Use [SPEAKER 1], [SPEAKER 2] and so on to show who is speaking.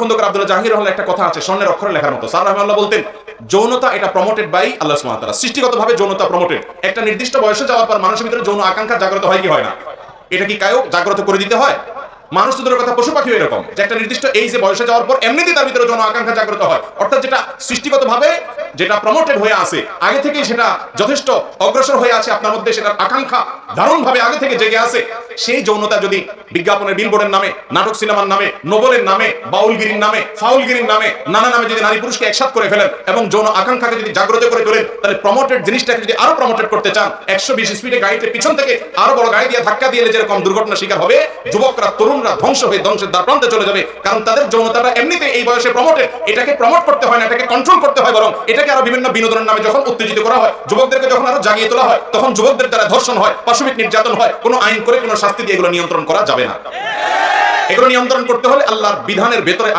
[SPEAKER 1] খন্দকার আব্দুল্লাহ জাহাঙ্গীর রহমানের একটা কথা আছে স্বর্ণের অক্ষরে লেখার মতো। স্যার রাহমাতুল্লাহ বলতেন, যৌনতা এটা প্রমোটেড বাই আল্লাহ সুবহানাহু ওয়া তাআলা। সৃষ্টিগতভাবে যৌনতা প্রমোটেড। একটা নির্দিষ্ট বয়সে যাওয়ার পর মানুষের ভিতরে যৌন আকাঙ্ক্ষা জাগ্রত হয় কি হয় না? এটা কি কায়ও জাগ্রত করে দিতে হয়? মানুষ তো দূরের কথা, পশু পাখিও এরকম, যে একটা নির্দিষ্ট এই যে বয়সে যাওয়ার পর এমনিতেই তার ভিতরে যৌন আকাঙ্ক্ষা জাগ্রত হয়। অর্থাৎ যেটা সৃষ্টিগতভাবে যেটা প্রমোটেড হয়ে আছে, আগে থেকেই সেটা যথেষ্ট অগ্রসর হয়ে আছে আপনার মধ্যে, সেটার আকাঙ্ক্ষা দারুণভাবে আগে থেকে জেগে আছে, সেই যৌনতা যদি বিজ্ঞাপনের বিলবোর্ডের নামে, নাটক সিনেমার নামে, নোবেলের নামে, বাউলগিরির নামে, ফাউলগিরির নামে, নানা নামে যদি নারী পুরুষকে একসাথ করে ফেলেন এবং যৌন আকাঙ্ক্ষাকে যদি জাগ্রত করে তোলেন, তাহলে প্রমোটেড জিনিসটাকে যদি আরো প্রমোটেড করতে চান, 120 স্পিডে গাড়িতে পিছন থেকে আরো বড় গাড়ি দিয়ে ধাক্কা দিয়ে যেরকম দুর্ঘটনার শিকার হবে, যুবকরা তরুণরা ধ্বংস হয়ে ধ্বংসের দ্বার প্রান্তে চলে যাবে। কারণ তাদের যৌনতাটা এমনিতে এই বয়সে প্রমোটেড। এটাকে প্রমোট করতে হয় না, এটাকে কন্ট্রোল করতে হয়, বরং এটাকে আরো বিভিন্ন বিনোদনের নামে যখন উত্তেজিত করা হয়, যুবকদেরকে যখন আরো জাগিয়ে তোলা হয়, তখন যুবকদের দ্বারা ধর্ষণ হয়, পাশবিক নির্যাতন হয়। কোনো আইন করে কোনো শাস্তি দিয়ে এগুলো নিয়ন্ত্রণ করা যাবে না। এগুলো নিয়ন্ত্রণ করতে হলে আল্লাহর বিধানের ভেতরে